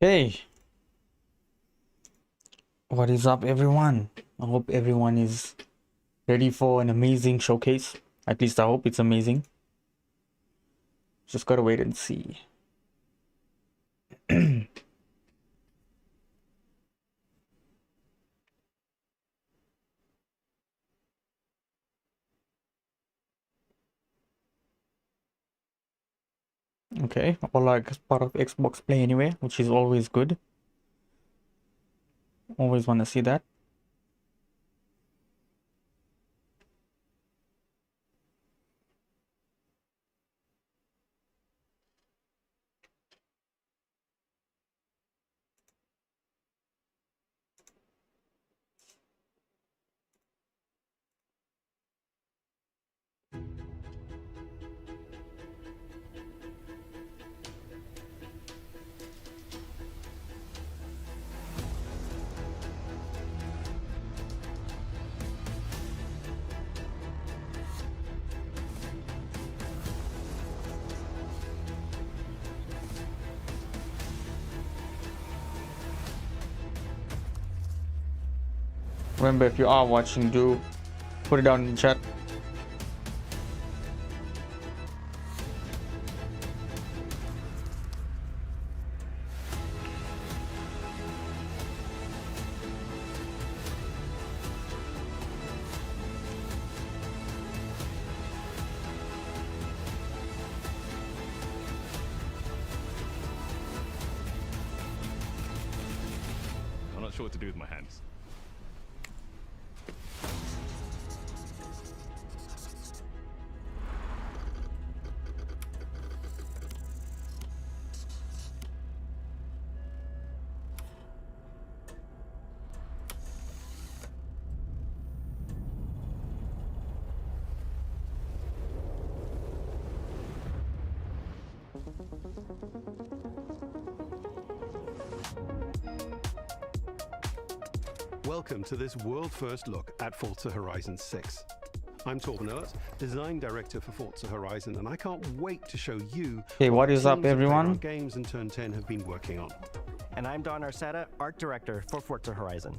Hey, what is up, everyone? I hope everyone is ready for an amazing showcase. At least I hope it's amazing. Just gotta wait and see. Okay, all like part of Xbox Play anyway, which is always good. Always want to see that. Remember, if you are watching, do put it down in the chat. I'm not sure what to do with my hands. Welcome to this world-first look at Forza Horizon 6. I'm Torben Ehlert, Design Director for Forza Horizon, and I can't wait to show you Hey, what is up, teams of everyone? Playground Games and Turn 10 have been working on. And I'm Don Arceta, Art Director for Forza Horizon.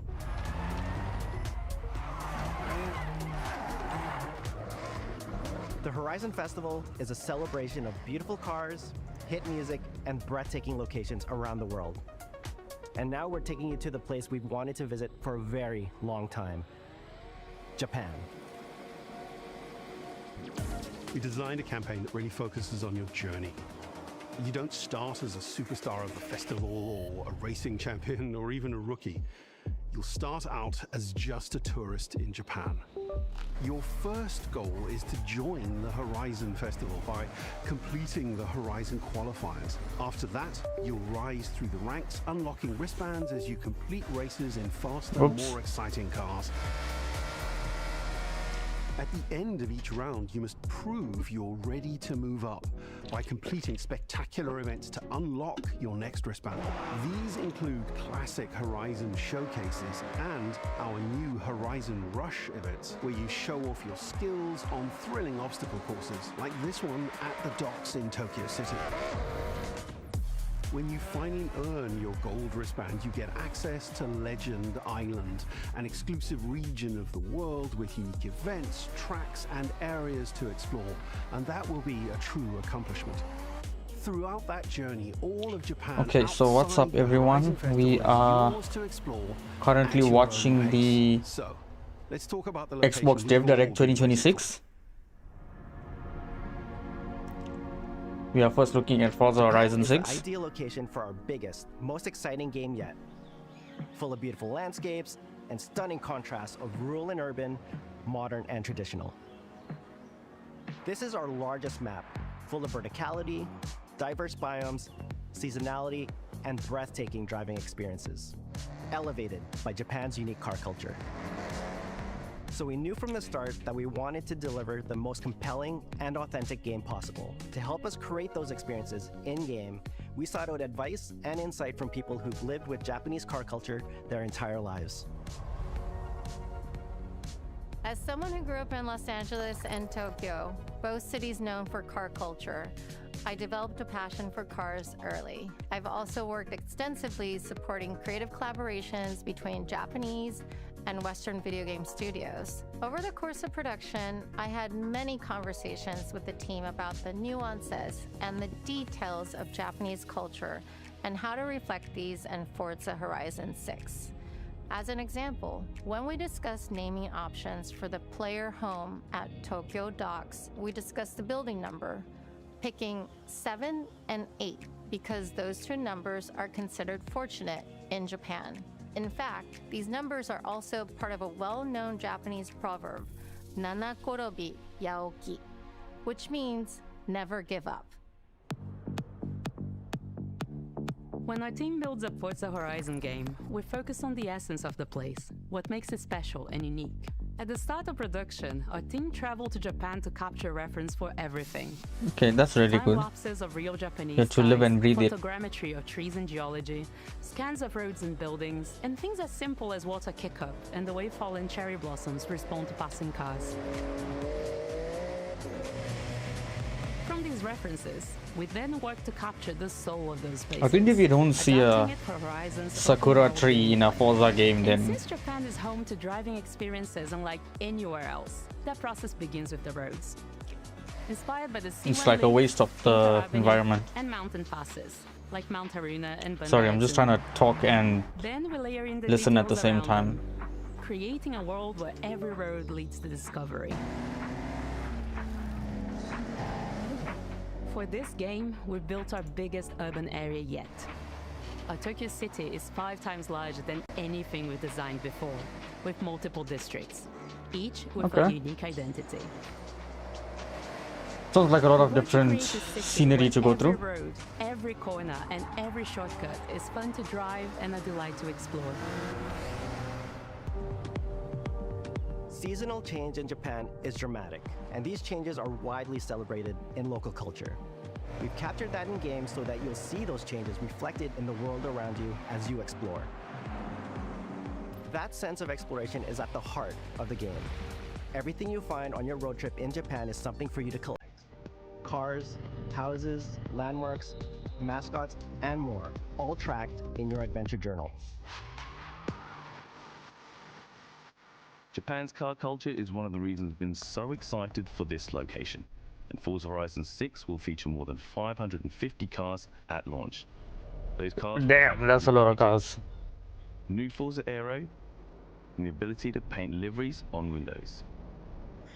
The Horizon Festival is a celebration of beautiful cars, hit music, and breathtaking locations around the world. And now we're taking you to the place we've wanted to visit for a very long time, Japan. We designed a campaign that really focuses on your journey. You don't start as a superstar of the festival or a racing champion or even a rookie. You'll start out as just a tourist in Japan. Your first goal is to join the Horizon Festival by completing the Horizon qualifiers. After that, you'll rise through the ranks, unlocking wristbands as you complete races in faster, more exciting cars. At the end of each round, you must prove you're ready to move up by completing spectacular events to unlock your next wristband. These include classic Horizon showcases and our new Horizon Rush events, where you show off your skills on thrilling obstacle courses, like this one at the docks in Tokyo City. When you finally earn your gold wristband, you get access to Legend Island, an exclusive region of the world with unique events, tracks, and areas to explore. And that will be a true accomplishment. Throughout that journey, all of Japan. Okay, so what's up, everyone? We are currently watching the let's talk about the Xbox Dev Direct 2026. We are first looking at Forza Horizon 6. The ideal location for our biggest, most exciting game yet. Full of beautiful landscapes and stunning contrasts of rural and urban, modern and traditional. This is our largest map, full of verticality, diverse biomes, seasonality, and breathtaking driving experiences, elevated by Japan's unique car culture. So we knew from the start that we wanted to deliver the most compelling and authentic game possible. To help us create those experiences in-game, we sought out advice and insight from people who've lived with Japanese car culture their entire lives. As someone who grew up in Los Angeles and Tokyo, both cities known for car culture, I developed a passion for cars early. I've also worked extensively supporting creative collaborations between Japanese and Western video game studios. Over the course of production, I had many conversations with the team about the nuances and the details of Japanese culture and how to reflect these in Forza Horizon 6. As an example, when we discussed naming options for the player home at Tokyo Docks, we discussed the building number, picking 7 and 8 because those two numbers are considered fortunate in Japan. In fact, these numbers are also part of a well-known Japanese proverb, Nana Korobi Yaoki, which means never give up. When our team builds a Forza Horizon game, we focus on the essence of the place, what makes it special and unique. At the start of production, our team traveled to Japan to capture reference for everything. Okay, that's really good. Time-lapses of real Japanese You have to live and breathe it. photogrammetry of trees and geology, scans of roads and buildings, and things as simple as water kick-up and the way fallen cherry blossoms respond to passing cars. From these references, we then work to capture the soul of those places. I think if you don't see a adapting it for Horizon's Sakura open world tree in a Forza game, and then since Japan is home to driving experiences unlike anywhere else, that process begins with the roads. Inspired by the it's like a waste of the environment. and mountain passes, like Mount Haruna and Banda Sorry, I'm just trying to talk and Then we layer in the listen at the details same around time. them, creating a world where every road leads to discovery. For this game, we built our biggest urban area yet. Our Tokyo city is 5 times larger than anything we've designed before, with multiple districts, each with a Okay. unique identity. Sounds like a lot of We want to different create a city scenery to where go through. Every road, every corner, and every shortcut is fun to drive and a delight to explore. Seasonal change in Japan is dramatic, and these changes are widely celebrated in local culture. We've captured that in games so that you'll see those changes reflected in the world around you as you explore. That sense of exploration is at the heart of the game. Everything you find on your road trip in Japan is something for you to collect. Cars, houses, landmarks, mascots, and more, all tracked in your adventure journal. Japan's car culture is one of the reasons I've been so excited for this location. And Forza Horizon 6 will feature more than 550 cars at launch. Those cars Damn, that's a lot of cars. new Forza Aero, and the ability to paint liveries on windows.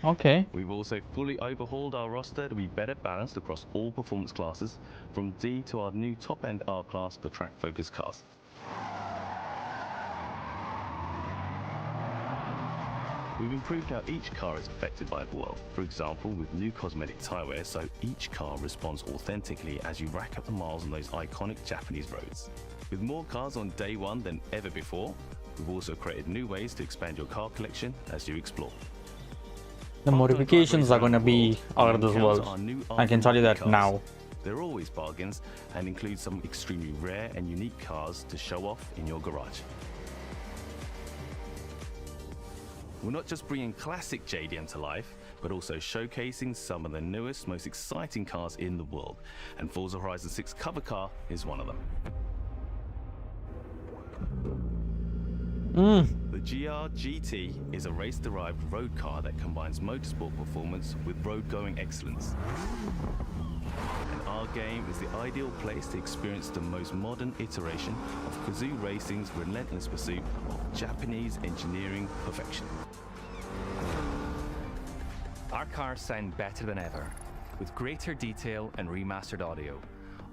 Okay. We've also fully overhauled our roster to be better balanced across all performance classes, from D to our new top-end R-Class for track-focused cars. We've improved how each car is affected by the world, for example with new cosmetic tyre wear so each car responds authentically as you rack up the miles on those iconic Japanese roads. With more cars on day one than ever before, we've also created new ways to expand your car collection as you explore. The modifications are gonna be out of this world. I can tell you that now. They're always bargains and include some extremely rare and unique cars to show off in your garage. We're not just bringing classic JDM to life, but also showcasing some of the newest, most exciting cars in the world, and Forza Horizon 6 cover car is one of them. The GR GT is a race-derived road car that combines motorsport performance with road-going excellence. And our game is the ideal place to experience the most modern iteration of Kazoo Racing's relentless pursuit of Japanese engineering perfection. Our cars sound better than ever, with greater detail and remastered audio,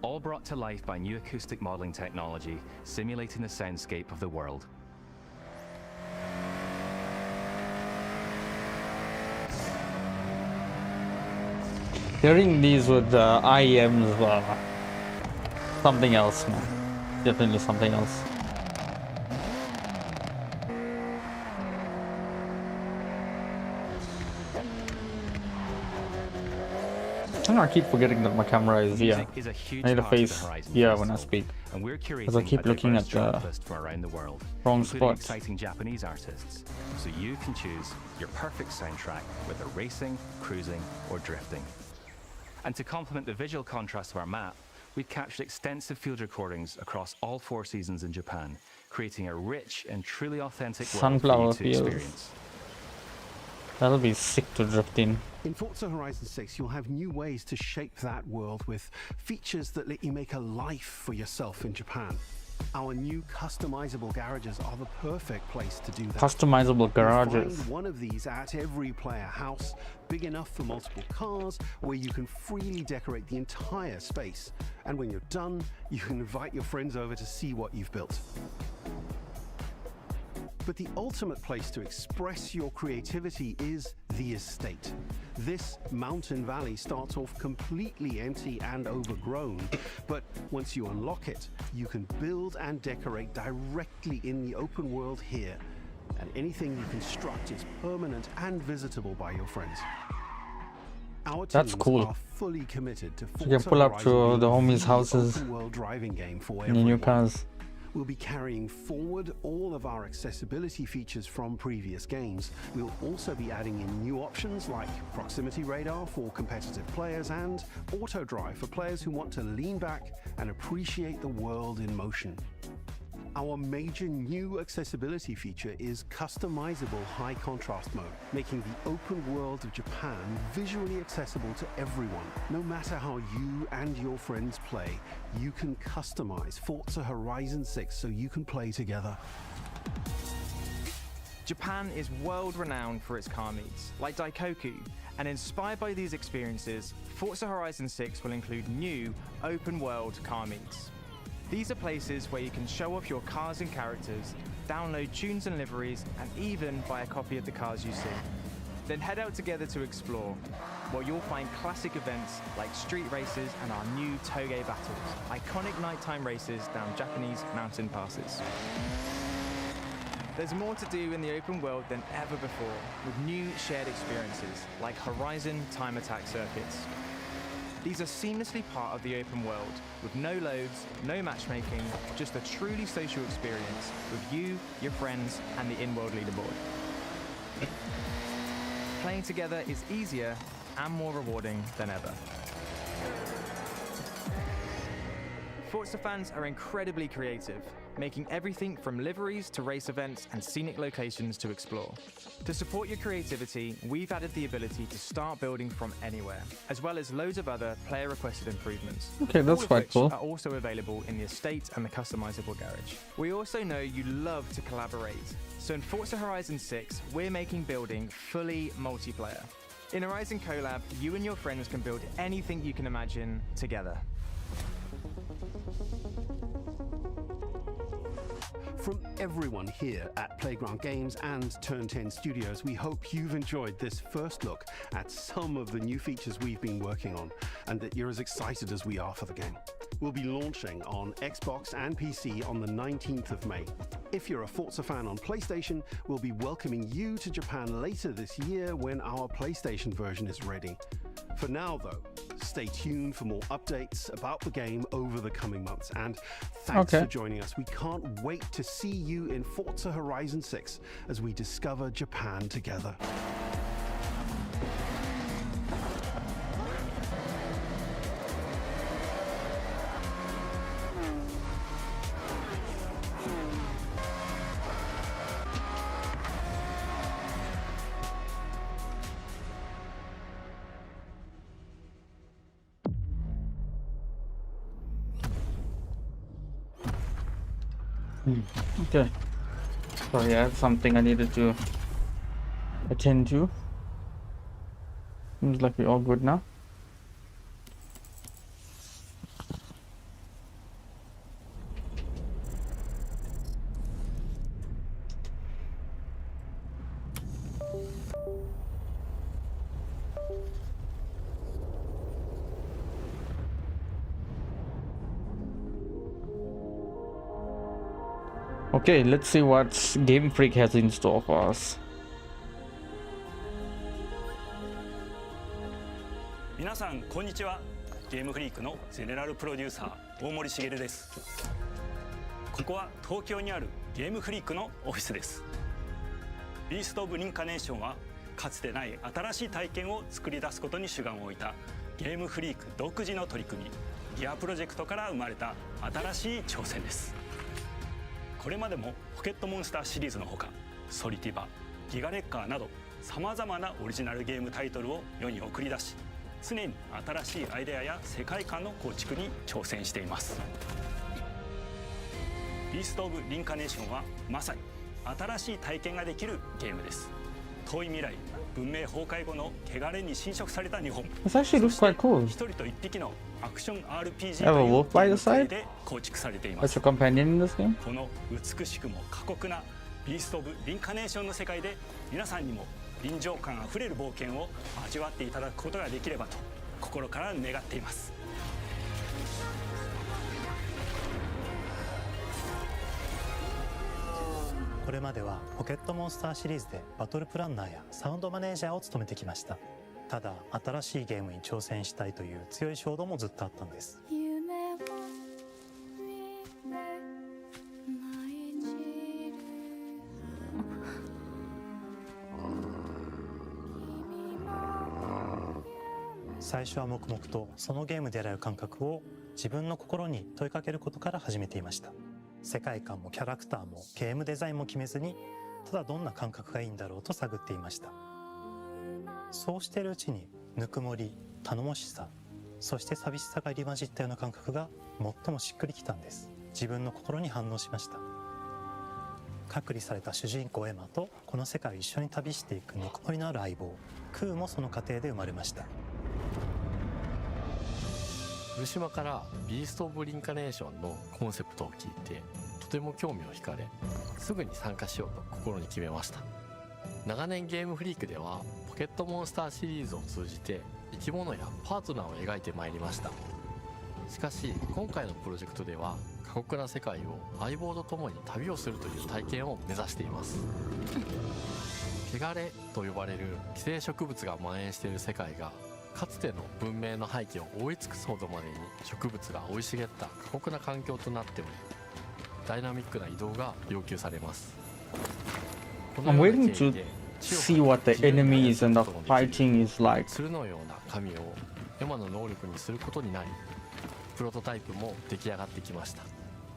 all brought to life by new acoustic modeling technology, simulating the soundscape of the world. Hearing these with the IEMs, something else, man. Definitely something else. I keep forgetting that my camera is here. Music is a huge I need to part of the face Horizon here when I Festival, speak. and we're Because I curating keep a looking diverse at track the list from around the world, wrong including spots. exciting Japanese artists, so you can choose your perfect soundtrack, whether racing, cruising, or drifting. And to complement the visual contrast of our map, we've captured extensive field recordings across all 4 seasons in Japan, creating a rich and truly authentic world Sunflower for you to fields. experience. That'll be sick to drift in. In Forza Horizon 6, you'll have new ways to shape that world with features that let you make a life for yourself in Japan. Our new customizable garages are the perfect place to do that. Customizable You'll garages. find one of these at every player house, big enough for multiple cars, where you can freely decorate the entire space. And when you're done, you can invite your friends over to see what you've built. But the ultimate place to express your creativity is the estate. This mountain valley starts off completely empty and overgrown, but once you unlock it, you can build and decorate directly in the open world here, and anything you construct is permanent and visitable by your friends. Our That's teams cool. are fully committed to You can pull up to Horizon the being homies' houses open-world driving game for in your new everyone. cars. We'll be carrying forward all of our accessibility features from previous games. We'll also be adding in new options like proximity radar for competitive players and auto drive for players who want to lean back and appreciate the world in motion. Our major new accessibility feature is customizable high contrast mode, making the open world of Japan visually accessible to everyone. No matter how you and your friends play, you can customize Forza Horizon 6 so you can play together. Japan is world-renowned for its car meets, like Daikoku, and inspired by these experiences, Forza Horizon 6 will include new, open-world car meets. These are places where you can show off your cars and characters, download tunes and liveries, and even buy a copy of the cars you see. Then head out together to explore, where you'll find classic events like street races and our new Toge battles, iconic nighttime races down Japanese mountain passes. There's more to do in the open world than ever before, with new shared experiences like Horizon Time Attack circuits. These are seamlessly part of the open world, with no loads, no matchmaking, just a truly social experience with you, your friends, and the in-world leaderboard. Playing together is easier and more rewarding than ever. Forza fans are incredibly creative, making everything from liveries to race events and scenic locations to explore. To support your creativity, we've added the ability to start building from anywhere, as well as loads of other player-requested improvements. Okay, that's all of quite which cool. are also available in the estate and the customizable garage. We also know you love to collaborate, so in Forza Horizon 6, we're making building fully multiplayer. In Horizon Collab, you and your friends can build anything you can imagine together. From everyone here at Playground Games and Turn 10 Studios, we hope you've enjoyed this first look at some of the new features we've been working on, and that you're as excited as we are for the game. We'll be launching on Xbox and PC on the 19th of May. If you're a Forza fan on PlayStation, we'll be welcoming you to Japan later this year when our PlayStation version is ready. For now, though, stay tuned for more updates about the game over the coming months. And thanks for joining us. We can't wait to see you in Forza Horizon 6 as we discover Japan together. Okay. Sorry, I have something I needed to attend to. Seems like we're all good now. Okay, let's see what Game Freak has in store for us. 皆さんこんにちは。ゲームフリークのゼネラルプロデューサー大森茂です。ここは東京にあるゲームフリークのオフィスです。ビースト・オブ・リンカネーションはかつてない新しい体験を作り出すことに主眼を置いたゲームフリーク独自の取り組みギアプロジェクトから生まれた新しい挑戦です。これまでもポケットモンスターシリーズのほかソリティバ、ギガレッカーなどさまざまなオリジナルゲームタイトルを世に送り出し、常に新しいアイデアや世界観の構築に挑戦しています。ビースト・オブ・リンカネーションはまさに新しい体験ができるゲームです。遠い未来、文明崩壊後の汚れに侵食された日本。 This actually looks quite cool. 一人と一匹のアクション RPG と Have a いう wolf by the ゲーム side? で構築されていま What's す。 your companion in this game? この美しくも過酷なビースト・オブ・リンカネーションの世界で皆さんにも臨場感あふれる冒険を味わっていただくことができればと心から願っています。これまではポケットモンスターシリーズでバトルプランナーやサウンドマネージャーを務めてきました。ただ新しいゲームに挑戦したいという強い衝動もずっとあったんです。最初は黙々とそのゲームである感覚を自分の心に問いかけることから始めていました。世界観もキャラクターもゲームデザインも決めずに、ただどんな感覚がいいんだろうと探っていました。そうしているうちにぬくもり、頼もしさ、そして寂しさが入り混じったような感覚が最もしっくりきたんです。自分の心に反応しました。隔離された主人公エマとこの世界を一緒に旅していくぬくもりのある相棒クーもその過程で生まれました。古島からビースト・オブ・リンカネーションのコンセプトを聞いてとても興味を惹かれ、すぐに参加しようと心に決めました。長年ゲームフリークではポケットモンスターシリーズを通じて生き物やパートナーを描いてまいりました。しかし今回のプロジェクトでは過酷な世界を相棒と共に旅をするという体験を目指しています。汚れと呼ばれる寄生植物が蔓延している世界がかつての文明の廃棄を覆い尽くすほどまでに植物が生い茂った過酷な環境となっており、ダイナミックな移動が要求されます。 I'm waiting to see what the enemies and the fighting is like. 鶴のような髪をエマの能力にすることになり、プロトタイプも出来上がってきました。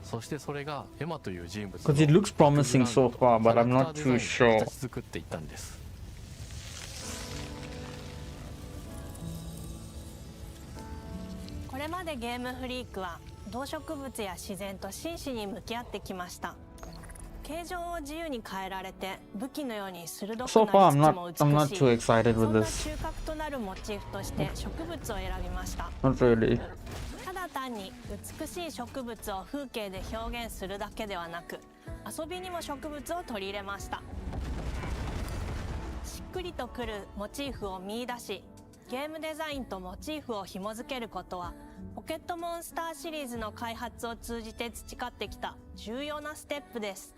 そしてそれがエマという人物の Because it looks promising so far, but I'm not too sure. 形作っていったんです。これまでゲームフリークは動植物や自然と真摯に向き合ってきました。形状を自由に変えられて武器のように鋭くなりつつ So far, も美しい。 I'm not too excited そ with んな this. 中核となるモチーフとして植物を選びました。 Not really. ただ単に美しい植物を風景で表現するだけではなく、遊びにも植物を取り入れました。しっくりとくるモチーフを見出し、ゲームデザインとモチーフを紐付けることはポケットモンスターシリーズの開発を通じて培ってきた重要なステップです。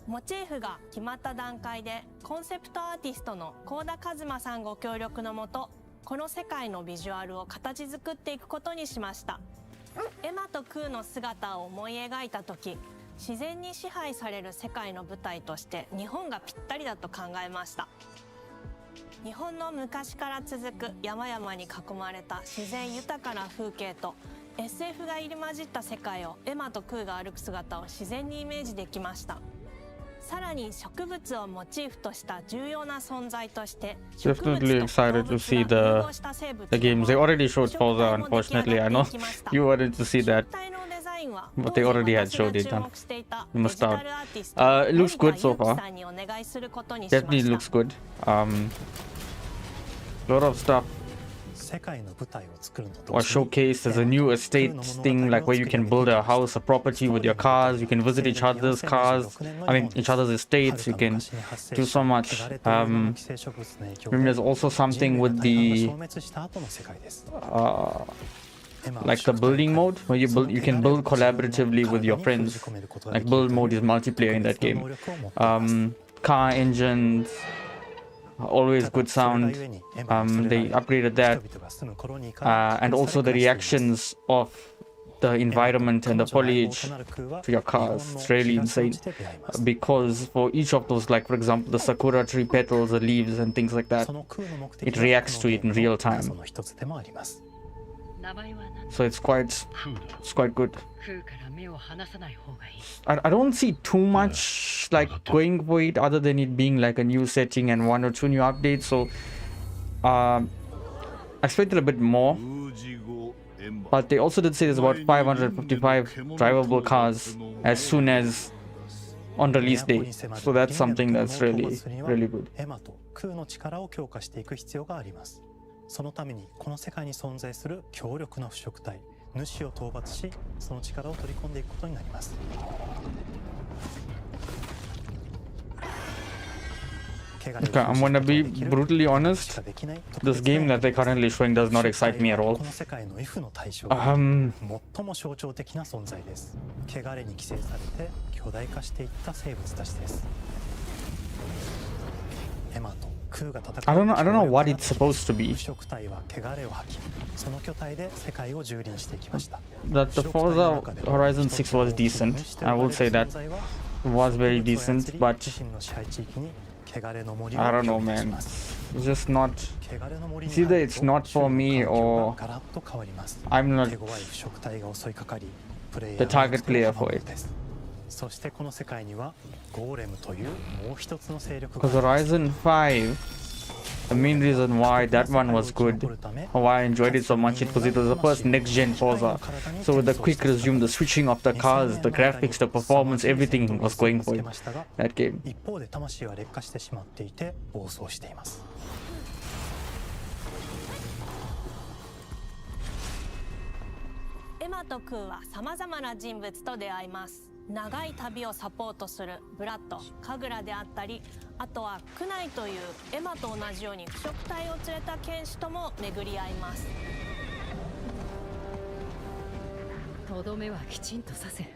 モチーフが決まった段階でコンセプトアーティストの幸田一馬さんご協力のもと、この世界のビジュアルを形作っていくことにしました。エマとクーの姿を思い描いた時、自然に支配される世界の舞台として日本がぴったりだと考えました。日本の昔から続く山々に囲まれた自然豊かな風景と SF が入り混じった世界をエマとクーが歩く姿を自然にイメージできました。さらに植物をモチーフとした重要な存在として Definitely excited to see the games. They already showed Forza, unfortunately. I know you wanted to see that, but they already had showed it. You must start. It looks good so far. Definitely looks good. Lot of stuff was showcased. There's a new estates thing, like where you can build a house, a property with your cars. You can visit each other's cars. I mean, each other's estates. You can do so much. Then there's also something with the like the building mode, where you can build collaboratively with your friends. Like build mode is multiplayer in that game. Car engines. Always good sound. They upgraded that, and also the reactions of the environment and the foliage to your cars. It's really insane, because for each of those, like for example the sakura tree petals, the leaves and things like that, it reacts to it in real time. So it's quite good. I don't see too much like going for it other than it being like a new setting and 1 or 2 new updates. So I expected a bit more. But they also did say there's about 555 drivable cars as soon as on release day. So that's something that's really good. そのためにこの世界に存在する強力な腐食体主を討伐しその力を取り込んでいくことになります Okay, I'm gonna be brutally honest. This game that they're currently showing does not excite me at all. 最も象徴的な存在です。汚れに寄生されて巨大化していった生物たちです。エマと I don't know what it's supposed to be. That the Forza Horizon 6 was decent. I will say that it was very decent, but I don't know, man. It's just not. It's either it's not for me or I'm not the target player for it. Because Horizon 5, the main reason why that one was good, or why I enjoyed it so much, because it was the first next-gen Forza. So with the quick resume, the switching of the cars, the graphics, the performance, everything was going for it, that game. エマとクーはさまざまな人物と出会います。長い旅をサポートするブラッド、カグラであったり、あとはクナイというエマと同じように腐食体を連れた剣士とも巡り合います。とどめはきちんとさせる。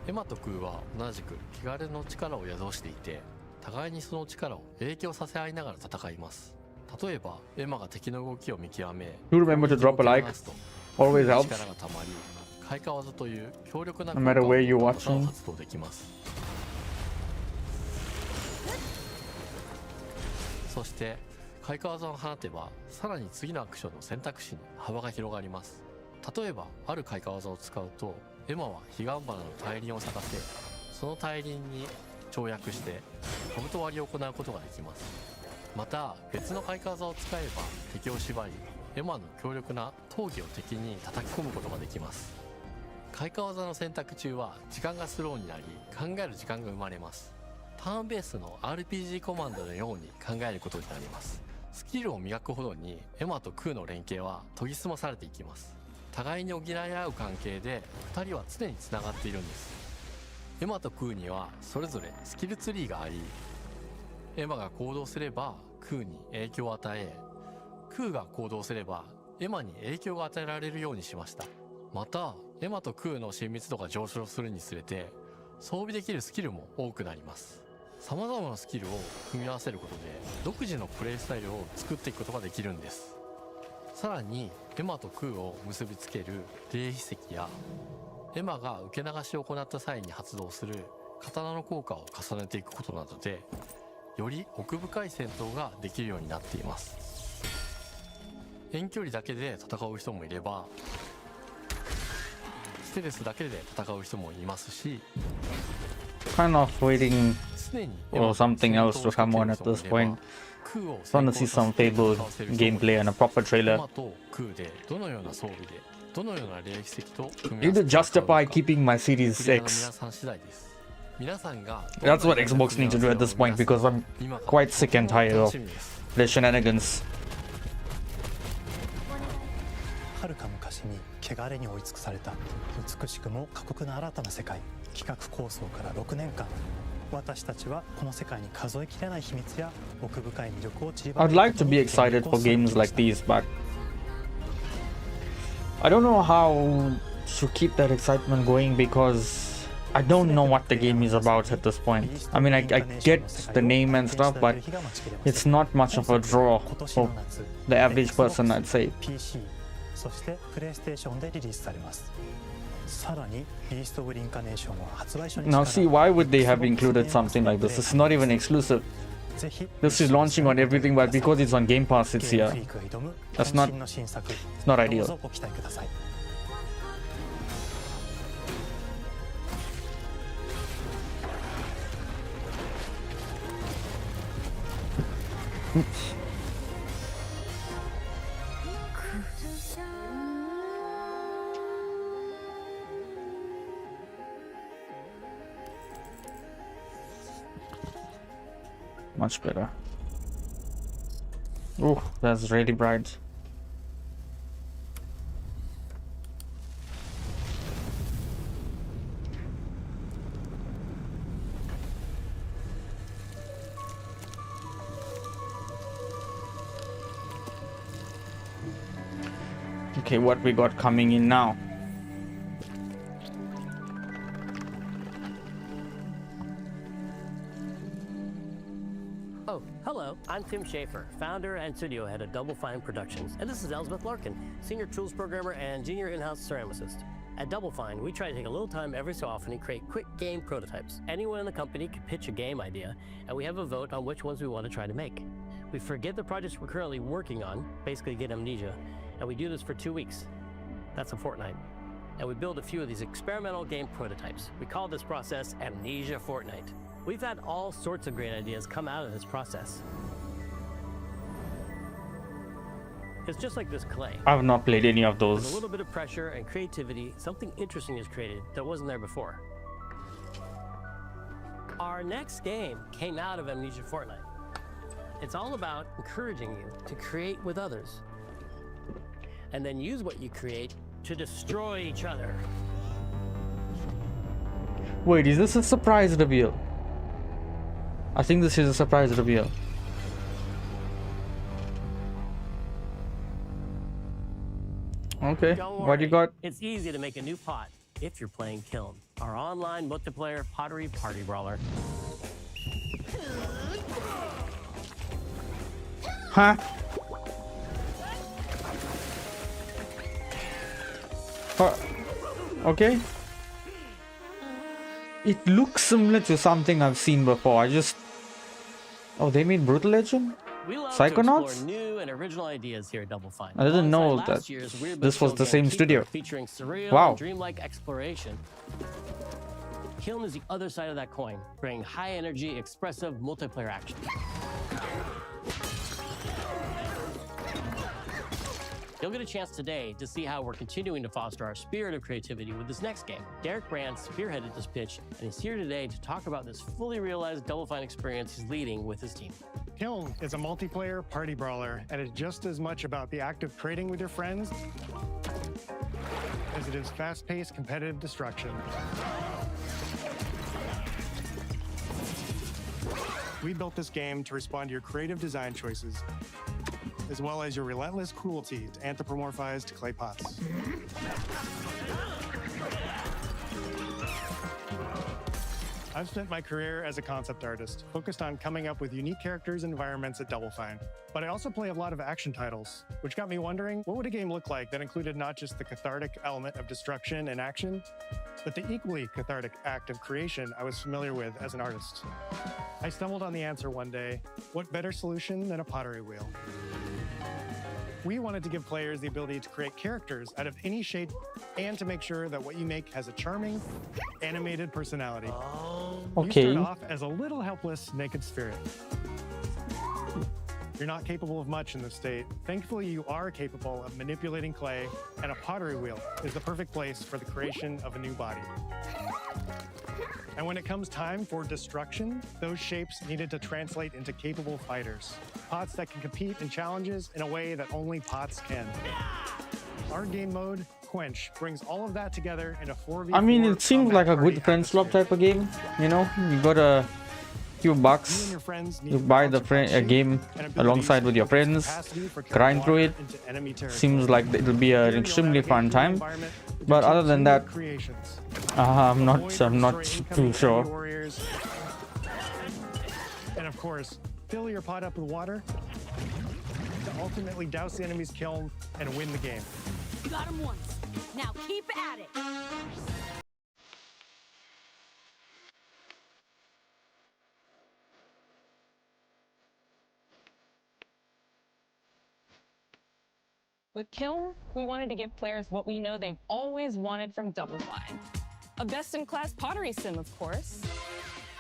エマとクーは同じく汚れの力を宿していて、互いにその力を影響させ合いながら戦います。例えばエマが敵の動きを見極め、Do remember to drop a like. Always helps. 力がたまり、開花技という強力な No matter where you're 効果を watching. 発動できます。そして開花技を放てば、さらに次のアクションの選択肢に幅が広がります。例えばある開花技を使うと、エマは彼岸花の大輪を咲かせ、その大輪に跳躍して兜割りを行うことができます。また別の開花技を使えば敵を縛り、エマの強力な闘技を敵に叩き込むことができます。開花技の選択中は時間がスローになり、考える時間が生まれます。ターンベースの RPG コマンドのように考えることになります。スキルを磨くほどにエマとクーの連携は研ぎ澄まされていきます。互いに補い合う関係で2人は常につながっているんです。エマとクーにはそれぞれスキルツリーがあり、エマが行動すればクーに影響を与え、クーが行動すればエマに影響が与えられるようにしました。またエマとクーの親密度が上昇するにつれて装備できるスキルも多くなります。様々なスキルを組み合わせることで独自のプレイスタイルを作っていくことができるんです。さらにエマとクーを結びつける霊秘石やエマが受け流しを行った際に発動する刀の効果を重ねていくことなどで、より奥深い戦闘ができるようになっています。遠距離だけで戦う人もいれば、ステルスだけで戦う人もいますし、 Kind of waiting for something else to come on at this point. Want to see some Fable gameplay and a proper trailer. Either justify keeping my Series X. That's what Xbox needs to do at this point, because I'm quite sick and tired of their shenanigans. 遥か昔に汚れに追い尽くされた美しくも過酷な新たな世界。企画構想から6年間、私たちはこの世界に数えきれない秘密や奥深い魅力を散りばめて I'd like to be excited for games like these, but I don't know how to keep that excitement going, because I don't know what the game is about at this point. I mean, I get the name and stuff, but it's not much of a draw for the average person, I'd say. そしてプレイステーションでリリースされます。さらにビースト・オブ・リンカネーションは発売初日から Now see, why would they have included something like this? It's not even exclusive. This is launching on everything, but because it's on Game Pass, it's here. That's not, it's not ideal. Much better. Oh, that's really bright. Okay, what we got coming in now? Oh, hello. I'm Tim Schafer, founder and studio head of Double Fine Productions. And this is Elspeth Larkin, senior tools programmer and junior in-house ceramicist. At Double Fine, we try to take a little time every so often and create quick game prototypes. Anyone in the company can pitch a game idea, and we have a vote on which ones we want to try to make. We forget the projects we're currently working on, basically get amnesia, and we do this for 2 weeks. That's a fortnight. And we build a few of these experimental game prototypes. We call this process Amnesia Fortnight. We've had all sorts of great ideas come out of this process. It's just like this clay. I've not played any of those. With a little bit of pressure and creativity, something interesting is created that wasn't there before. Our next game came out of Amnesia Fortnight. It's all about encouraging you to create with others, and then use what you create to destroy each other. Wait, is this a surprise reveal? I think this is a surprise reveal. Okay, what you got? It's easy to make a new pot if you're playing Kiln, our online multiplayer pottery party brawler. Huh? Okay. It looks similar to something I've seen before. Oh, they made Brutal Legend? We love Psychonauts? to explore new and original ideas here at Double Fine. I didn't know Alongside that last year's Weird this But was the Still same Game studio. Keeper, featuring surreal Wow. and dreamlike exploration. Kiln is the other side of that coin, bringing high energy, expressive multiplayer action. You'll get a chance today to see how we're continuing to foster our spirit of creativity with this next game. Derek Brand spearheaded this pitch, and he's here today to talk about this fully realized Double Fine experience he's leading with his team. Kiln is a multiplayer party brawler, and it's just as much about the act of trading with your friends as it is fast-paced competitive destruction. We built this game to respond to your creative design choices, as well as your relentless cruelty to anthropomorphized clay pots. I've spent my career as a concept artist, focused on coming up with unique characters and environments at Double Fine. But I also play a lot of action titles, which got me wondering, what would a game look like that included not just the cathartic element of destruction and action, but the equally cathartic act of creation I was familiar with as an artist? I stumbled on the answer one day: what better solution than a pottery wheel? We wanted to give players the ability to create characters out of any shape and to make sure that what you make has a charming, animated personality. Okay. You start off as a little helpless, naked spirit. You're not capable of much in this state. Thankfully, you are capable of manipulating clay, and a pottery wheel is the perfect place for the creation of a new body. And when it comes time for destruction, those shapes needed to translate into capable fighters. Pots that can compete in challenges in a way that only pots can. Our game mode, Quench, brings all of that together in a 4v4. I mean, it seems like a good friend swap type of game. You know, you got a few bucks, you buy a game alongside with your friends, grind through it. Seems like it'll be an extremely fun time. But other than that, I'm not too sure. And of course, fill your pot up with water to ultimately douse the enemy's kiln and win the game. Got him once. Now keep at it. With Kiln, we wanted to give players what we know they've always wanted from Double Fine. A best-in-class pottery sim, of course.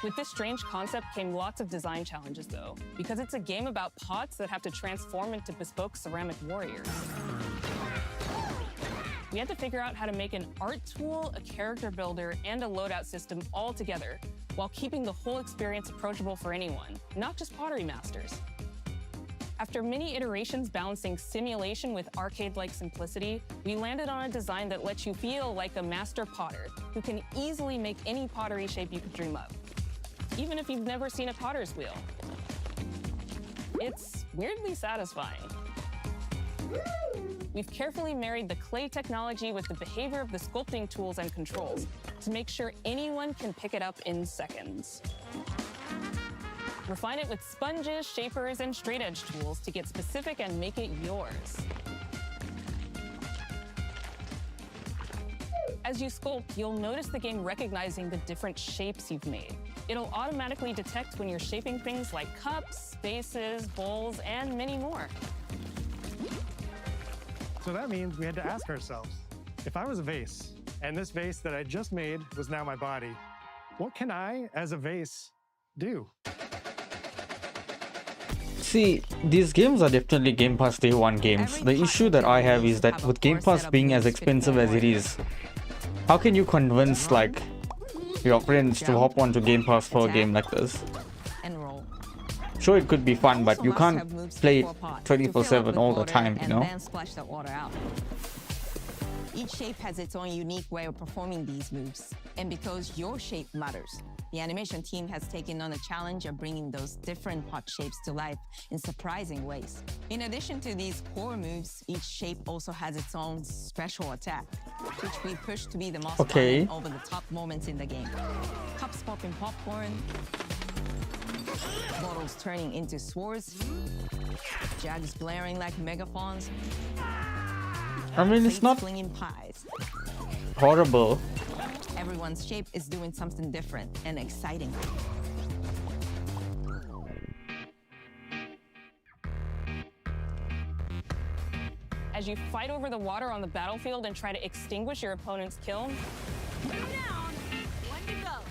With this strange concept came lots of design challenges, though, because it's a game about pots that have to transform into bespoke ceramic warriors. We had to figure out how to make an art tool, a character builder, and a loadout system all together, while keeping the whole experience approachable for anyone, not just pottery masters. After many iterations balancing simulation with arcade-like simplicity, we landed on a design that lets you feel like a master potter who can easily make any pottery shape you could dream up, even if you've never seen a potter's wheel. It's weirdly satisfying. We've carefully married the clay technology with the behavior of the sculpting tools and controls to make sure anyone can pick it up in seconds. Refine it with sponges, shapers, and straight edge tools to get specific and make it yours. As you sculpt, you'll notice the game recognizing the different shapes you've made. It'll automatically detect when you're shaping things like cups, vases, bowls, and many more. So that means we had to ask ourselves, if I was a vase, and this vase that I just made was now my body, what can I, as a vase, do? See, these games are definitely Game Pass Day 1 games. The issue that I have is that with Game Pass being as expensive as it is, how can you convince like your friends to hop onto Game Pass for a game like this? Sure, it could be fun, but you can't play it 24/7 all the time, you know? Each shape has its own unique way of performing these moves, and because your shape matters, the animation team has taken on the challenge of bringing those different pot shapes to life in surprising ways. In addition to these core moves, each shape also has its own special attack, which we push to be the most fun and over-the-top moments in the game. Cups popping popcorn, bottles turning into swords, jugs blaring like megaphones. I mean, it's not flinging pies. horrible. Everyone's shape is doing something different and exciting. As you fight over the water on the battlefield and try to extinguish your opponent's kiln,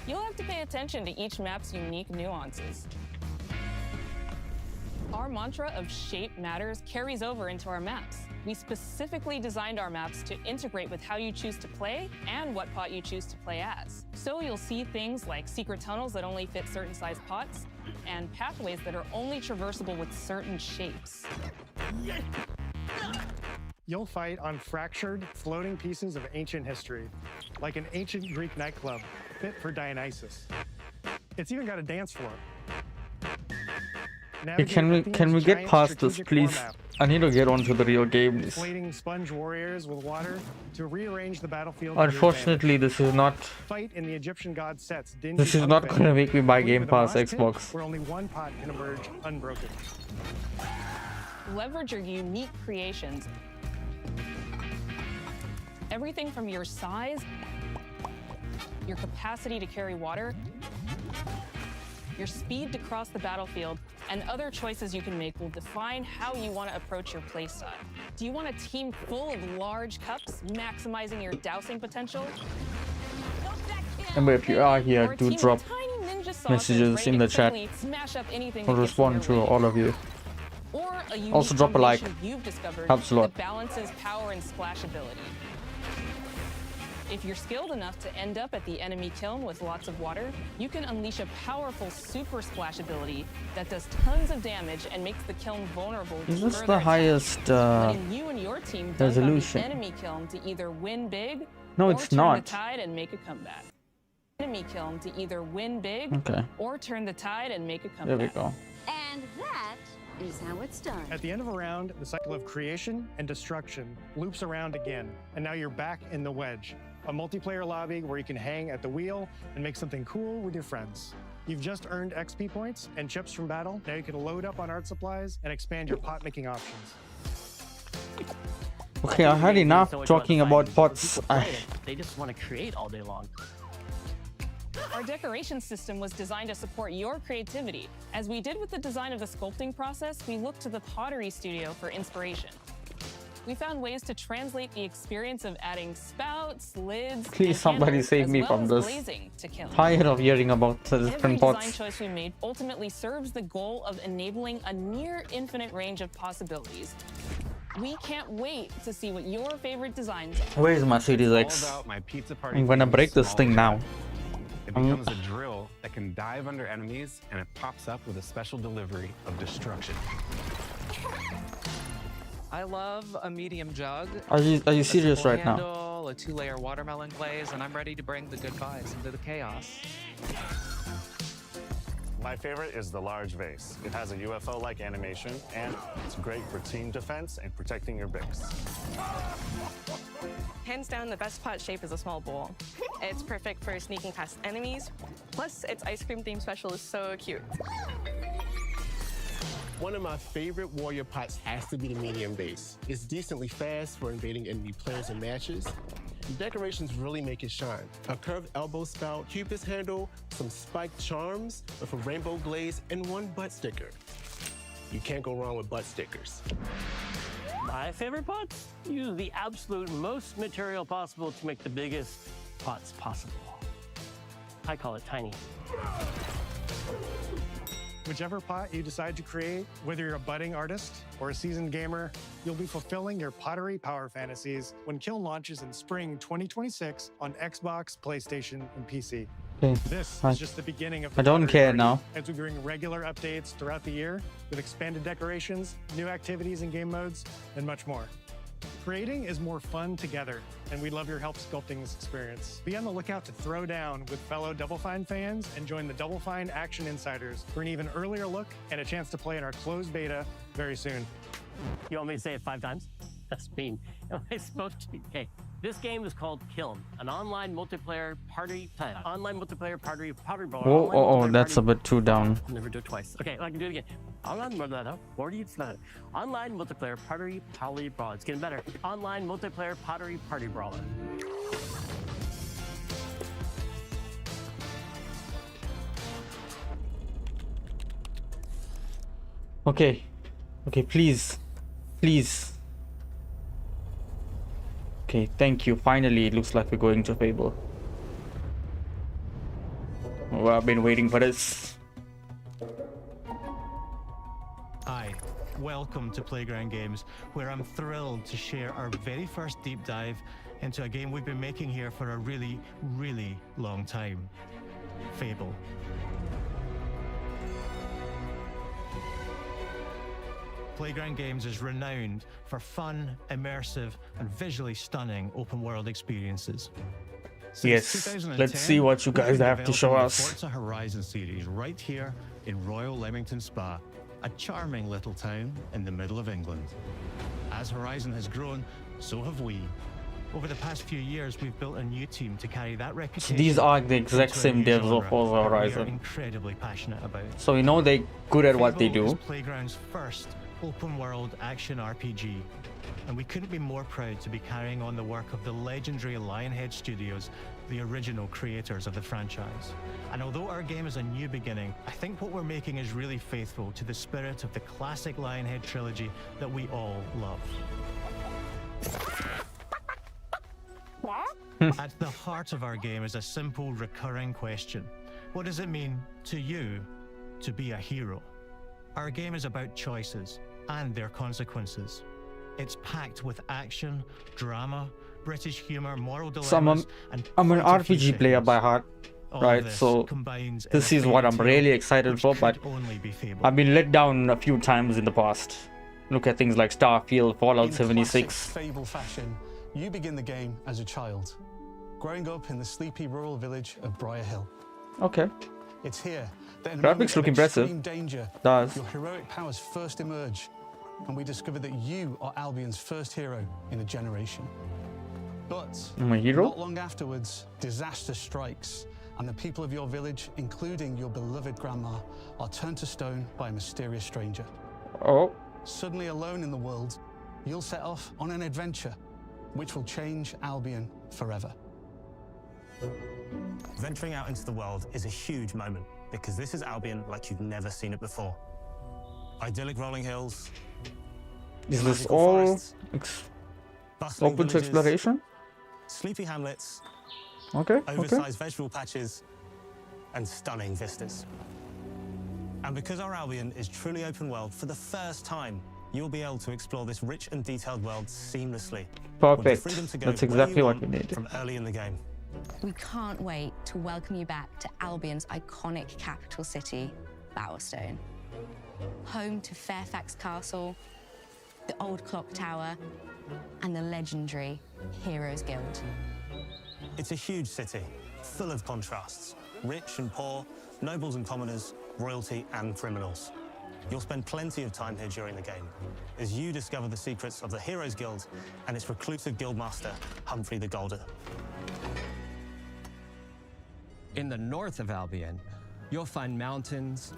you'll have to pay attention to each map's unique nuances. Our mantra of shape matters carries over into our maps. We specifically designed our maps to integrate with how you choose to play and what pot you choose to play as. So you'll see things like secret tunnels that only fit certain size pots and pathways that are only traversable with certain shapes. You'll fight on fractured, floating pieces of ancient history, like an ancient Greek nightclub fit for Dionysus. It's even got a dance floor. Hey, can we get past this, please? I need to get onto the real game. Inflating sponge warriors with water to rearrange the battlefield. Unfortunately, this is not. Fight in the Egyptian god Set's dingy This is not going to make me buy Game Pass Xbox. Where only one pot can emerge unbroken. Leverage your unique creations. Everything from your size, your capacity to carry water, your speed to cross the battlefield, and other choices you can make will define how you want to approach your playstyle. Do you want a team full of large cups, maximizing your dousing potential? Remember, if you are here, do drop messages in the chat. I'll respond to all of you. Also drop a like. Helps a lot. That balances power and splashability. If you're skilled enough to end up at the enemy kiln with lots of water, you can unleash a powerful super splash ability that does tons of damage and makes the kiln vulnerable to Is this further the highest letting you and your team dunk on resolution? the enemy kiln to either win big No, or it's turn not. the tide and make a comeback. Enemy kiln to either win big Okay. or turn the tide and make a There comeback. we go. And that is how it's done. At the end of a round, the cycle of creation and destruction loops around again, and now you're back in the wedge. A multiplayer lobby where you can hang at the wheel and make something cool with your friends. You've just earned XP points and chips from battle. Now you can load up on art supplies and expand your pot making options. Okay, I had enough talking about pots. They just want to create all day long. Our decoration system was designed to support your creativity. As we did with the design of the sculpting process, we looked to the pottery studio for inspiration. We found ways to translate the experience of adding spouts, lids, Please and somebody handles, save as me well from as this. glazing to kiln. Tired of hearing about the Every different design pots. choice we made ultimately serves the goal of enabling a near infinite range of possibilities. We can't wait to see what your favorite designs are. Where is my Series X? All about my pizza party. I'm gonna break this thing now. It becomes a drill that can dive under enemies, and it pops up with a special delivery of destruction. I love a medium jug. Are you serious right now? Handle, a 2-layer watermelon glaze, and I'm ready to bring the good vibes into the chaos. My favorite is the large vase. It has a UFO-like animation, and it's great for team defense and protecting your bricks. Hands down, the best pot shape is a small bowl. It's perfect for sneaking past enemies. Plus, its ice cream theme special is so cute. One of my favorite warrior pots has to be the medium base. It's decently fast for invading enemy players and matches. The decorations really make it shine. A curved elbow spout, Cupid's handle, some spiked charms with a rainbow glaze, and one butt sticker. You can't go wrong with butt stickers. My favorite pots use the absolute most material possible to make the biggest pots possible. I call it tiny. Whichever pot you decide to create, whether you're a budding artist or a seasoned gamer, you'll be fulfilling your pottery power fantasies when Kiln launches in spring 2026 on Xbox, PlayStation, and PC. Okay. This is just the beginning of the I don't pottery care party, now. as we bring regular updates throughout the year with expanded decorations, new activities and game modes, and much more. Creating is more fun together, and we love your help sculpting this experience. Be on the lookout to throw down with fellow Double Fine fans and join the Double Fine Action Insiders for an even earlier look and a chance to play in our closed beta very soon. You want me to say it 5 times? That's mean. Am I supposed to? Okay. This game is called Kiln, an online multiplayer pottery brawl. Oh, that's a bit too down. I'll never do it twice. Okay, I can do it again. Online multiplayer pottery brawl. It's getting better. Online multiplayer pottery party brawler. Okay, please. Okay, thank you. Finally, it looks like we're going to Fable. Oh, I've been waiting for this. Hi, welcome to Playground Games, where I'm thrilled to share our very first deep dive into a game we've been making here for a really, really long time. Fable. Playground Games is renowned for fun, immersive, and visually stunning open-world experiences. Yes, let's see what you guys have to show us. The Forza Horizon series right here in Royal Leamington Spa, a charming little town in the middle of England. As Horizon has grown, so have we. Over the past few years, we've built a new team to carry that reputation. So these are the exact same devs of Forza Horizon. We are incredibly passionate about. So we know they're good at what they do. Fable is Playground's first open-world action RPG, and we couldn't be more proud to be carrying on the work of the legendary Lionhead Studios, the original creators of the franchise. And although our game is a new beginning, I think what we're making is really faithful to the spirit of the classic Lionhead trilogy that we all love. At the heart of our game is a simple, recurring question. What does it mean to you to be a hero? Our game is about choices and their consequences. It's packed with action, drama, British humor, moral dilemmas, and I'm an RPG player by heart, right? So this is what I'm really excited for, but I've been let down a few times in the past. Look at things like Starfield, Fallout 76. Fable fashion, you begin the game as a child, growing up in the sleepy rural village of Briar Hill. Okay. It's here that in a Graphics moment look of impressive. extreme danger, Does. your heroic powers first emerge, and we discover that you are Albion's first hero in a generation. But I'm a hero? not long afterwards, disaster strikes, and the people of your village, including your beloved grandma, are turned to stone by a mysterious stranger. Oh. Suddenly alone in the world, you'll set off on an adventure which will change Albion forever. Venturing out into the world is a huge moment because this is Albion like you've never seen it before. Idyllic rolling hills, Is this all open to exploration? Sleepy hamlets, Okay. oversized vegetable patches, and stunning vistas. And because our Albion is truly open world, for the first time, you'll be able to explore this rich and detailed world seamlessly. Perfect. With the freedom to go That's where exactly you what want we need. from early in the game. We can't wait to welcome you back to Albion's iconic capital city, Bowerstone. Home to Fairfax Castle, the old clock tower, and the legendary Heroes Guild. It's a huge city, full of contrasts. Rich and poor, nobles and commoners, royalty and criminals. You'll spend plenty of time here during the game as you discover the secrets of the Heroes Guild and its reclusive guildmaster, Humphrey the Golden. In the north of Albion, you'll find mountains,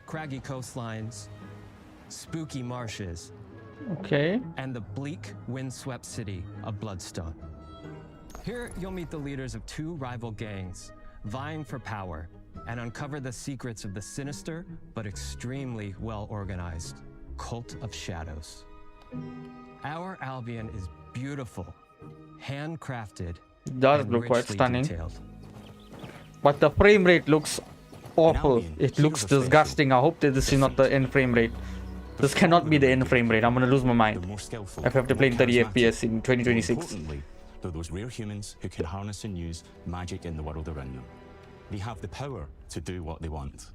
craggy coastlines, spooky marshes, okay, and the bleak, windswept city of Bloodstone. Here, you'll meet the leaders of two rival gangs, vying for power, and uncover the secrets of the sinister but extremely well-organized Cult of Shadows. Our Albion is beautiful, handcrafted, does and look quite richly stunning. detailed. But the frame rate looks awful. It looks disgusting. I hope that this is not the end frame rate. This cannot be the end frame rate. I'm gonna lose my mind if I have to play in 30 FPS in 2026. Importantly, they're those rare humans who can harness and use magic in the world around them. They have the power to do what they want.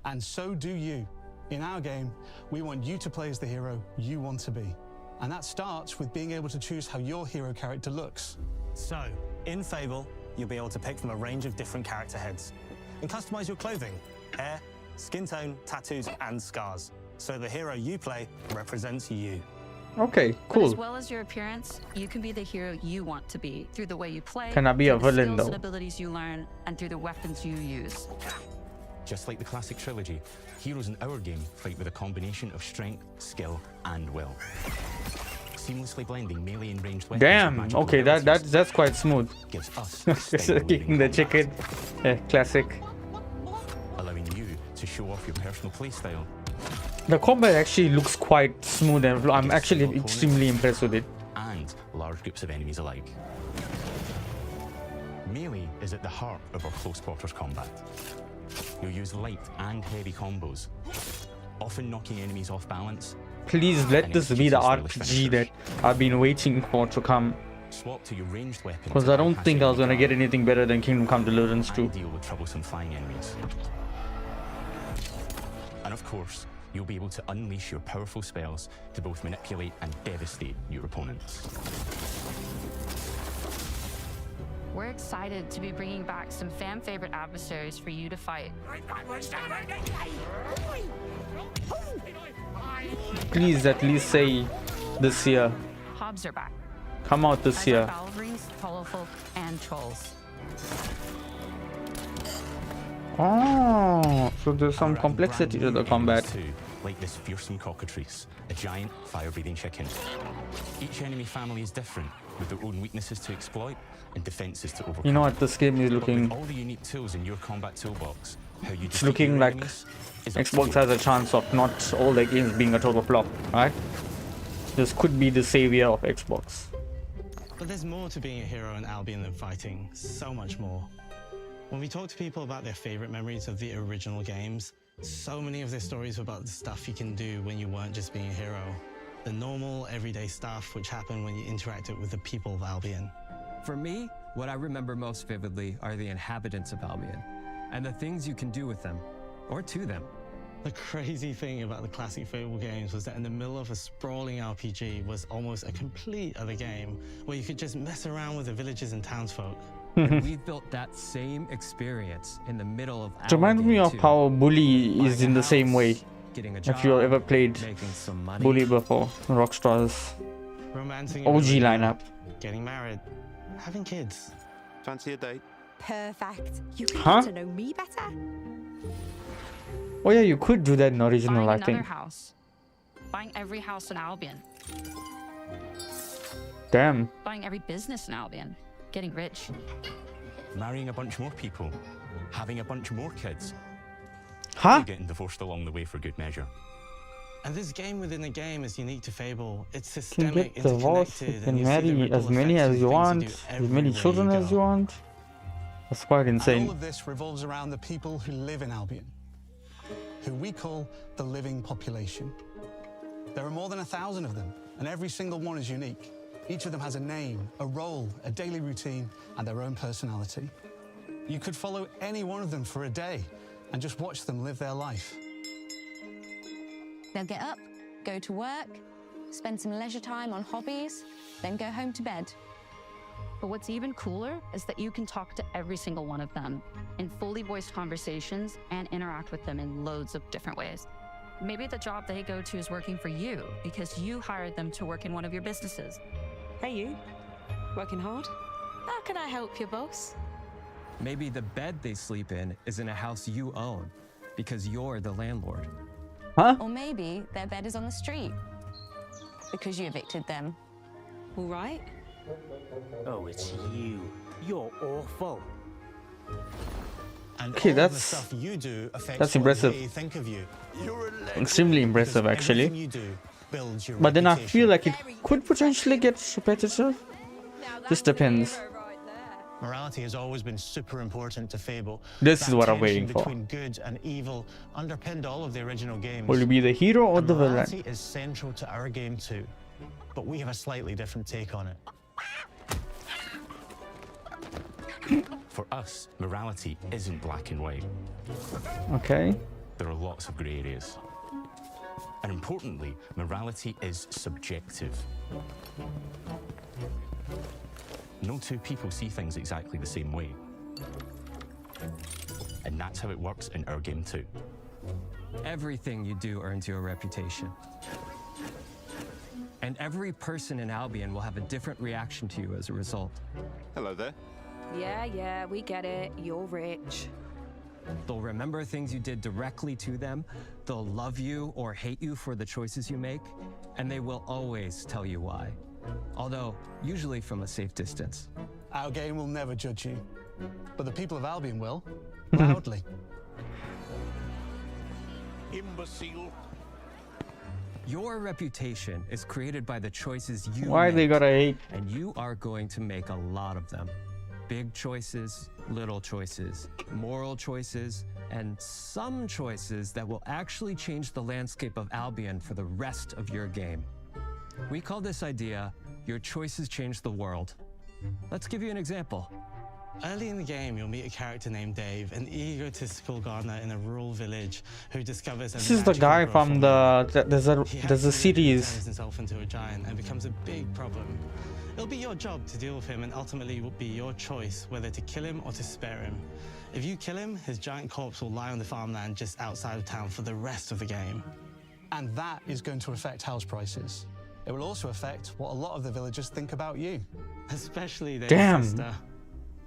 And so do you. In our game, we want you to play as the hero you want to be. And that starts with being able to choose how your hero character looks. So, in Fable, you'll be able to pick from a range of different character heads and customize your clothing, hair, skin tone, tattoos, and scars. So the hero you play represents you. Okay, But cool. as well as your appearance, you can be the hero you want to be through the way you play, Can I be a through the villain, skills though? and abilities you learn, and through the weapons you use. Just like the classic trilogy, heroes in our game fight with a combination of strength, skill, and will. Seamlessly blending melee and ranged weapons. Damn. Okay, that's quite smooth. Gives us Kicking the chicken. Yeah, classic. allowing you to show off your personal playstyle. The combat actually looks quite smooth, and I'm actually extremely impressed with it. And large groups of enemies alike. Melee is at the heart of our close quarters combat. You'll use light and heavy combos, often knocking enemies off balance. Please let this be the RPG that I've been waiting for to come. Swap to your ranged weapons. Because I don't think I was gonna get anything better than Kingdom Come Deliverance 2. Deal with troublesome flying enemies. And of course, you'll be able to unleash your powerful spells to both manipulate and devastate your opponents. We're excited to be bringing back some fan-favorite adversaries for you to fight. Please at least say this year. Hobbs are back. Come out this As year. are Balverines, Hollowfolk, and Trolls. Oh, so there's some complexity to the combat. Too, like this fearsome cockatrice, a giant fire-breathing chicken. Each enemy family is different, with their own weaknesses to exploit and defenses to overcome. You know what, this game is But looking... with all the unique tools in your combat toolbox, how you It's defeat looking your like enemies is up to Xbox you. has a chance of not all their games being a total flop, right? This could be the savior of Xbox. But there's more to being a hero in Albion than fighting, so much more. When we talk to people about their favorite memories of the original games, so many of their stories were about the stuff you can do when you weren't just being a hero. The normal, everyday stuff which happened when you interacted with the people of Albion. For me, what I remember most vividly are the inhabitants of Albion, and the things you can do with them, or to them. The crazy thing about the classic Fable games was that in the middle of a sprawling RPG was almost a complete other game, where you could just mess around with the villagers and townsfolk. And we've built that same experience in the middle of It reminds me of how Bully is in the same way. getting a If job, you ever played making some money. Bully before, Rockstar's Romancing OG everything, lineup. getting married, having kids. Fancy a date? Perfect. You can Huh? get to know me better. Oh yeah, you could do that in original, Buying I another think. house. Buying every house in Albion. Damn. Buying every business in Albion. Getting rich. Marrying a bunch more people, having a bunch more kids, Huh? getting divorced along the way for good measure. And this game within a game is unique to Fable. It's You can systemic, get divorced, you interconnected, can and you see the marry ripple as many effects as of you things want, do as many everywhere children you as go. you want. That's quite And insane. all of this revolves around the people who live in Albion, who we call the living population. There are more than 1,000 of them, and every single one is unique. Each of them has a name, a role, a daily routine, and their own personality. You could follow any one of them for a day and just watch them live their life. They'll get up, go to work, spend some leisure time on hobbies, then go home to bed. But what's even cooler is that you can talk to every single one of them in fully voiced conversations and interact with them in loads of different ways. Maybe the job they go to is working for you because you hired them to work in one of your businesses. Hey you, working hard? How can I help you, boss? Maybe the bed they sleep in is in a house you own because you're the landlord. Huh? Or maybe their bed is on the street because you evicted them. All right. Oh, it's you. You're awful. And Okay, all of the that's stuff you do affects that's what impressive. they think of you. Extremely impressive, Because actually. everything you do builds your But then I reputation. feel like it could potentially get repetitive. Just depends. Morality has always been super important to Fable. This That is what I'm tension waiting for. between good and evil underpinned all of the original games. Will you be the hero or And the villain? morality is central to our game too, but we have a slightly different take on it. For us, morality isn't black and white. Okay. There are lots of grey areas. And importantly, morality is subjective. No two people see things exactly the same way. And that's how it works in our game too. Everything you do earns you a reputation. And every person in Albion will have a different reaction to you as a result. Hello there. Yeah, we get it. You're rich. They'll remember things you did directly to them, they'll love you or hate you for the choices you make, and they will always tell you why. Although, usually from a safe distance. Our game will never judge you, but the people of Albion will, loudly. Imbecile. Your reputation is created by the choices you Why make, they gotta hate? and you are going to make a lot of them. Big choices, little choices, moral choices, and some choices that will actually change the landscape of Albion for the rest of your game. We call this idea, your choices change the world. Let's give you an example. Early in the game, you'll meet a character named Dave, an egotistical gardener in a rural village who discovers This is the guy from the there's a series. turns himself into a giant and becomes a big problem. It'll be your job to deal with him, and ultimately it will be your choice whether to kill him or to spare him. If you kill him, his giant corpse will lie on the farmland just outside of town for the rest of the game. And that is going to affect house prices. It will also affect what a lot of the villagers think about you. Especially their Damn. sister.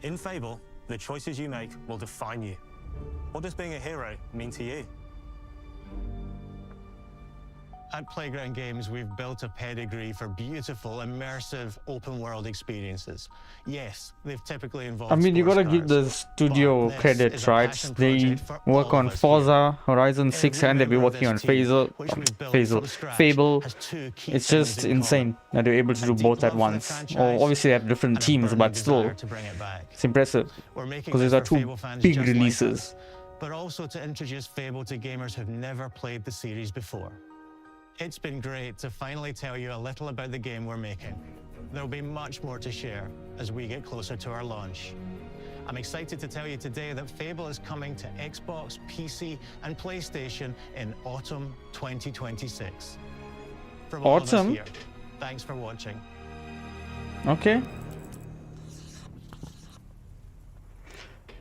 In Fable, the choices you make will define you. What does being a hero mean to you? At Playground Games, we've built a pedigree for beautiful, immersive, open-world experiences. Yes, they've typically involved I mean, you gotta sports give cars, the studio but this credit, is a right? passion They project for work all on of us Forza, Horizon 6, Every and they'll be member of working on this team, which we've built from scratch, Fable. has two key It's things just in common. insane that they're able to do A deep both at love for the once. franchise Or obviously they have different and a teams, burning but still, desire to bring it back. it's impressive. We're making Because this these are for two Fable fans big just like releases. us, but also to introduce Fable to gamers who've never played the series before. It's been great to finally tell you a little about the game we're making. There'll be much more to share as we get closer to our launch. I'm excited to tell you today that Fable is coming to Xbox, PC, and PlayStation in autumn 2026. From all of us Autumn? here, thanks for watching. Okay.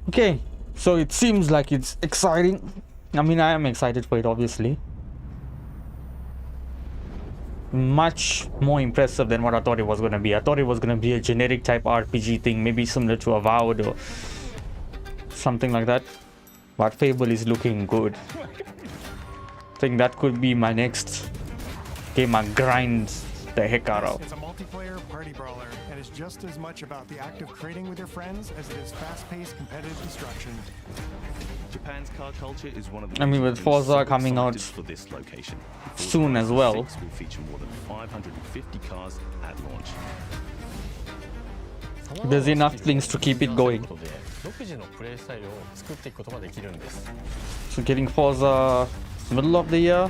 Okay, so it seems like it's exciting. I mean, I am excited for it, obviously. Much more impressive than what I thought it was going to be. I thought it was going to be a generic type RPG thing, maybe similar to Avowed or something like that. But Fable is looking good. I think that could be my next game I grind the heck out of. It's a multiplayer party brawler, and it's just as much about the act of trading with your friends as it is fast-paced competitive destruction. Japan's car culture is one of the I mean, with Forza coming out for this location. soon as well. Will feature more than 550 cars at launch. There's enough things to keep it going. So getting Forza middle of the year,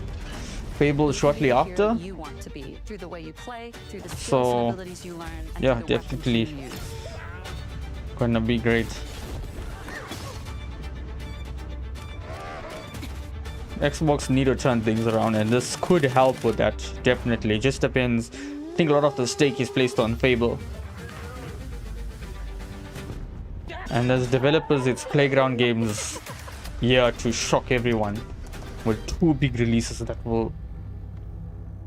Fable shortly after. So yeah, definitely gonna be great. Xbox need to turn things around, and this could help with that. Definitely, it just depends. I think a lot of the stake is placed on Fable, and as developers, it's Playground Games' year to shock everyone with 2 big releases that will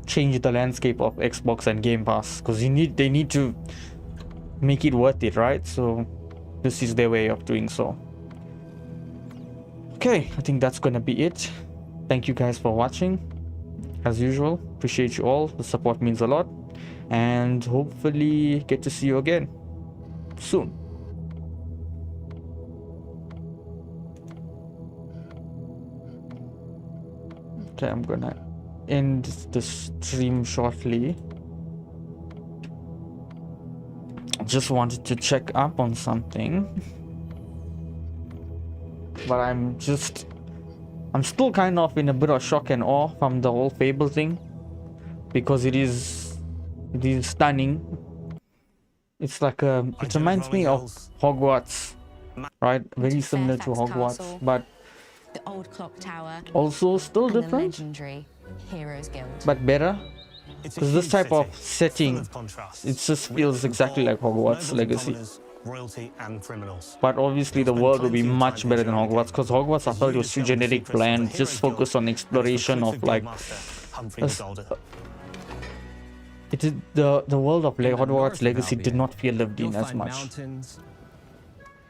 change the landscape of Xbox and Game Pass, because they need to make it worth it, right? So this is their way of doing so. Okay, I think that's gonna be it. Thank you guys for watching. As usual, appreciate you all. The support means a lot, and hopefully get to see you again soon. Okay, I'm gonna end the stream shortly. Just wanted to check up on something, but I'm still kind of in a bit of shock and awe from the whole Fable thing, because it is stunning. It's like it reminds me of Hogwarts, right? Very similar to Hogwarts, but the old clock tower, also still different, the legendary Heroes Guild. but better. Because this type of setting, it just feels exactly like Hogwarts Legacy. Royalty and criminals. But obviously the world will be much better than Hogwarts, because Hogwarts I felt it was too generic, bland, just focused on exploration of like the world of Hogwarts Legacy did not feel lived in as much.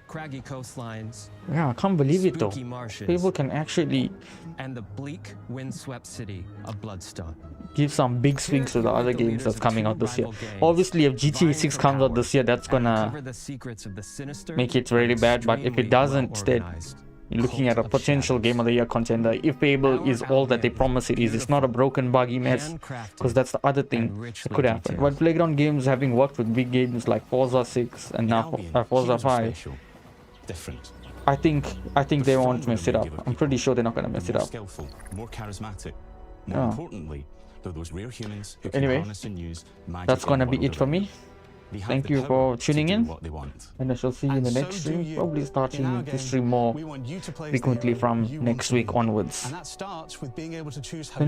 Craggy coastlines. Yeah, I can't believe it though. Marshes, People can actually and the bleak, windswept city of Bloodstone. Give some big swings to the other games that's coming out this year. Obviously, if GTA 6 comes out this year, that's gonna make it really bad. But if it doesn't, then you're looking at a potential Game of the Year contender. If Fable is all that they promise it is, it's not a broken, buggy mess, because that's the other thing that could happen. But Playground Games, having worked with big games like Forza 6 and now Forza 5, I think they won't mess it up. I'm pretty sure they're not gonna mess it up. More charismatic. More importantly, they're those rare humans who can Anyway, harness and use magic that's gonna be it for me. Thank you for tuning in, what they want. and I shall see you in the next stream. Probably starting to stream more frequently from next week onwards. And that starts with being able to choose how